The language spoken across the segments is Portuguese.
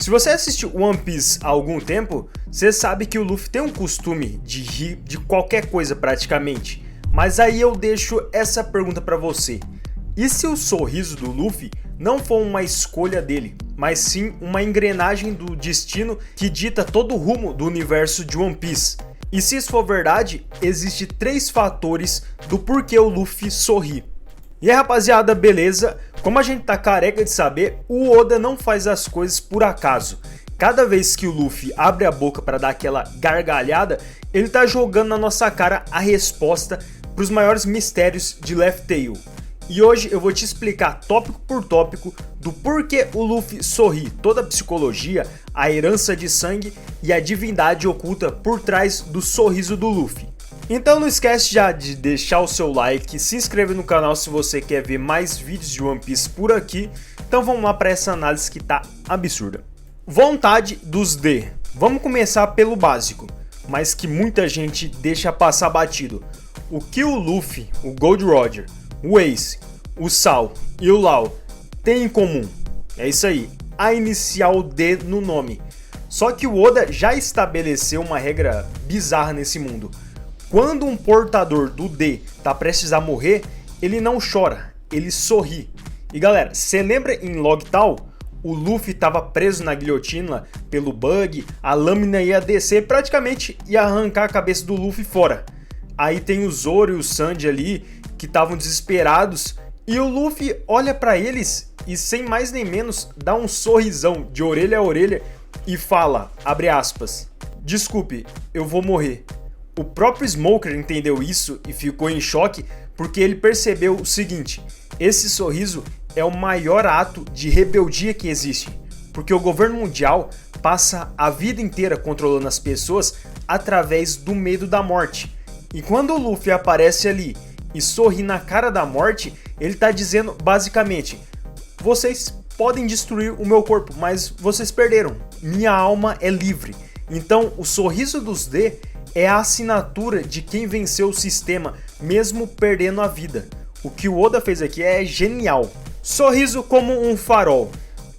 Se você assistiu One Piece há algum tempo, você sabe que o Luffy tem um costume de rir de qualquer coisa praticamente. Mas aí eu deixo essa pergunta pra você. E se o sorriso do Luffy não for uma escolha dele, mas sim uma engrenagem do destino que dita todo o rumo do universo de One Piece? E se isso for verdade, existem 3 fatores do porquê o Luffy sorri. E aí rapaziada, beleza? Como a gente tá careca de saber, o Oda não faz as coisas por acaso. Cada vez que o Luffy abre a boca para dar aquela gargalhada, ele tá jogando na nossa cara a resposta para os maiores mistérios de Laugh Tale. E hoje eu vou te explicar tópico por tópico do porquê o Luffy sorri, toda a psicologia, a herança de sangue e a divindade oculta por trás do sorriso do Luffy. Então não esquece já de deixar o seu like, se inscrever no canal se você quer ver mais vídeos de One Piece por aqui. Então vamos lá para essa análise que tá absurda. Vontade dos D. Vamos começar pelo básico, mas que muita gente deixa passar batido. O que o Luffy, o Gold Roger, o Ace, o Sal e o Law têm em comum? É isso aí, a inicial D no nome. Só que o Oda já estabeleceu uma regra bizarra nesse mundo. Quando um portador do D tá prestes a morrer, ele não chora, ele sorri. E galera, cê lembra em Logital? O Luffy tava preso na guilhotina pelo Bug, a lâmina ia descer e praticamente ia arrancar a cabeça do Luffy fora. Aí tem o Zoro e o Sanji ali, que estavam desesperados, e o Luffy olha pra eles e sem mais nem menos dá um sorrisão de orelha a orelha e fala, abre aspas, desculpe, eu vou morrer. O próprio Smoker entendeu isso e ficou em choque porque ele percebeu o seguinte: esse sorriso é o maior ato de rebeldia que existe, porque o governo mundial passa a vida inteira controlando as pessoas através do medo da morte. E quando o Luffy aparece ali e sorri na cara da morte, ele está dizendo basicamente: vocês podem destruir o meu corpo, mas vocês perderam, minha alma é livre. Então o sorriso dos D é a assinatura de quem venceu o sistema, mesmo perdendo a vida. O que o Oda fez aqui é genial. Sorriso como um farol.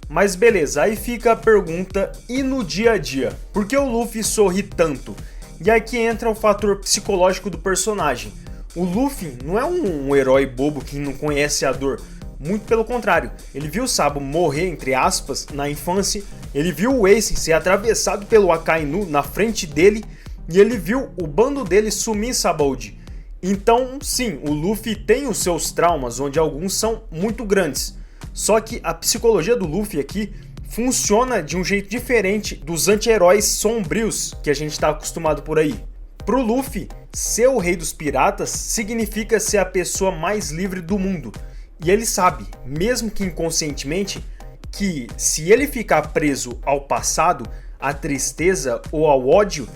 Mas beleza, aí fica a pergunta, e no dia a dia? Por que o Luffy sorri tanto? E aqui entra o fator psicológico do personagem. O Luffy não é um herói bobo que não conhece a dor. Muito pelo contrário, ele viu o Sabo morrer, entre aspas, na infância, ele viu o Ace ser atravessado pelo Akainu na frente dele, e ele viu o bando dele sumir em Sabaody. Então sim, o Luffy tem os seus traumas, onde alguns são muito grandes. Só que a psicologia do Luffy aqui funciona de um jeito diferente dos anti-heróis sombrios que a gente está acostumado por aí. Pro Luffy, ser o rei dos piratas significa ser a pessoa mais livre do mundo. E ele sabe, mesmo que inconscientemente, que se ele ficar preso ao passado, à tristeza ou ao ódio,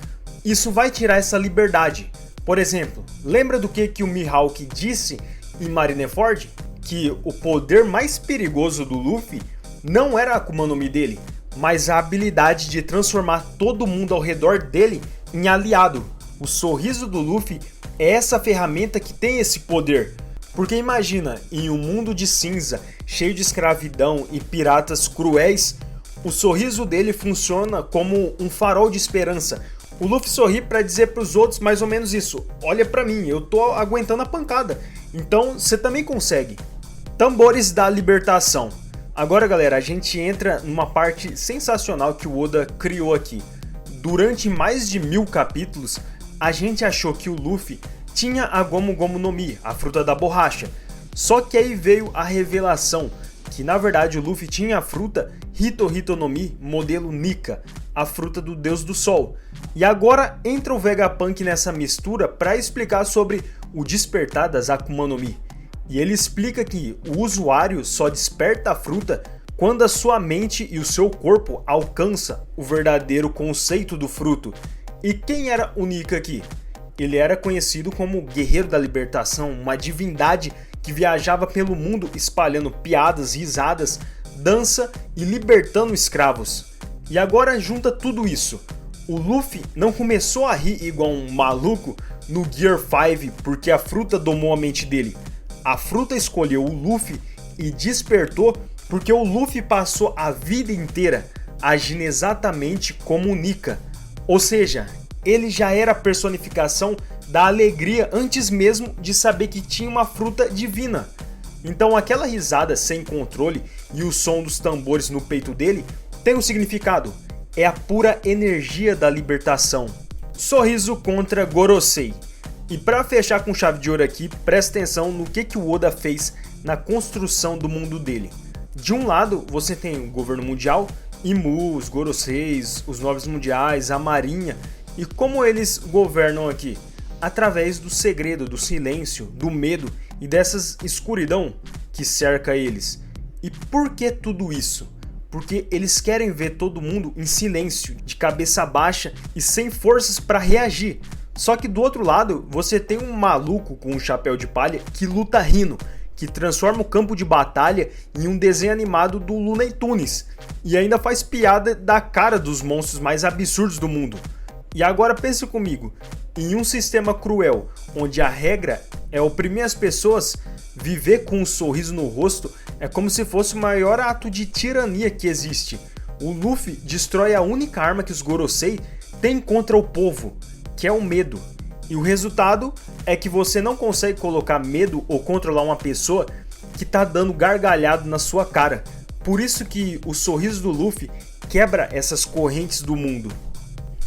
isso vai tirar essa liberdade. Por exemplo, lembra do que o Mihawk disse em Marineford? Que o poder mais perigoso do Luffy não era a Akuma no Mi dele, mas a habilidade de transformar todo mundo ao redor dele em aliado. O sorriso do Luffy é essa ferramenta que tem esse poder. Porque imagina, em um mundo de cinza, cheio de escravidão e piratas cruéis, o sorriso dele funciona como um farol de esperança. O Luffy sorri para dizer para os outros mais ou menos isso: olha para mim, eu tô aguentando a pancada, então você também consegue. Tambores da libertação. Agora galera, a gente entra numa parte sensacional que o Oda criou aqui. Durante mais de 1000 capítulos, a gente achou que o Luffy tinha a Gomu Gomu no Mi, a fruta da borracha. Só que aí veio a revelação que na verdade o Luffy tinha a fruta Hito Hito no Mi modelo Nika, a fruta do deus do sol. E agora entra o Vegapunk nessa mistura para explicar sobre o despertar das Akuma no Mi. E ele explica que o usuário só desperta a fruta quando a sua mente e o seu corpo alcança o verdadeiro conceito do fruto. E quem era o Nika aqui? Ele era conhecido como Guerreiro da Libertação, uma divindade que viajava pelo mundo espalhando piadas, risadas, dança e libertando escravos. E agora junta tudo isso. O Luffy não começou a rir igual um maluco no Gear 5 porque a fruta domou a mente dele. A fruta escolheu o Luffy e despertou porque o Luffy passou a vida inteira agindo exatamente como o Nika, ou seja, ele já era a personificação da alegria antes mesmo de saber que tinha uma fruta divina. Então aquela risada sem controle e o som dos tambores no peito dele tem um significado, é a pura energia da libertação. Sorriso contra Gorosei. E para fechar com chave de ouro aqui, presta atenção no que o Oda fez na construção do mundo dele. De um lado, você tem o governo mundial, Imu, os Goroseis, os Nobres Mundiais, a Marinha. E como eles governam aqui? Através do segredo, do silêncio, do medo e dessas escuridão que cerca eles. E por que tudo isso? Porque eles querem ver todo mundo em silêncio, de cabeça baixa e sem forças para reagir. Só que do outro lado, você tem um maluco com um chapéu de palha que luta rindo, que transforma o campo de batalha em um desenho animado do Looney Tunes, e ainda faz piada da cara dos monstros mais absurdos do mundo. E agora pense comigo, em um sistema cruel, onde a regra é oprimir as pessoas, viver com um sorriso no rosto é como se fosse o maior ato de tirania que existe. O Luffy destrói a única arma que os Gorosei têm contra o povo, que é o medo. E o resultado é que você não consegue colocar medo ou controlar uma pessoa que tá dando gargalhado na sua cara. Por isso que o sorriso do Luffy quebra essas correntes do mundo.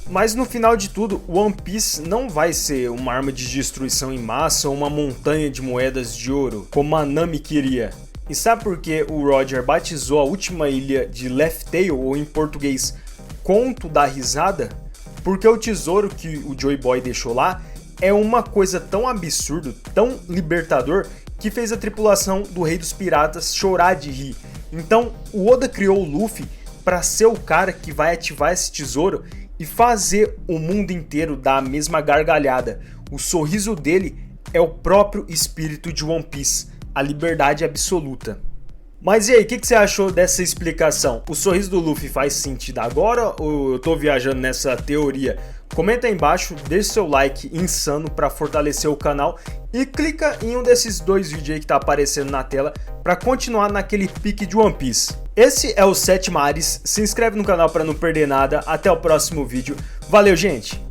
Mas no final de tudo, One Piece não vai ser uma arma de destruição em massa ou uma montanha de moedas de ouro, como a Nami queria. E sabe por que o Roger batizou a última ilha de Laugh Tale, ou em português, Conto da Risada? Porque o tesouro que o Joy Boy deixou lá é uma coisa tão absurda, tão libertador, que fez a tripulação do Rei dos Piratas chorar de rir. Então o Oda criou o Luffy para ser o cara que vai ativar esse tesouro e fazer o mundo inteiro dar a mesma gargalhada. O sorriso dele é o próprio espírito de One Piece, a liberdade absoluta. Mas e aí, o que você achou dessa explicação? O sorriso do Luffy faz sentido agora ou eu tô viajando nessa teoria? Comenta aí embaixo, deixa seu like insano para fortalecer o canal e clica em um desses dois vídeos aí que tá aparecendo na tela para continuar naquele pique de One Piece. Esse é o 7 Mares, se inscreve no canal para não perder nada, até o próximo vídeo, valeu gente!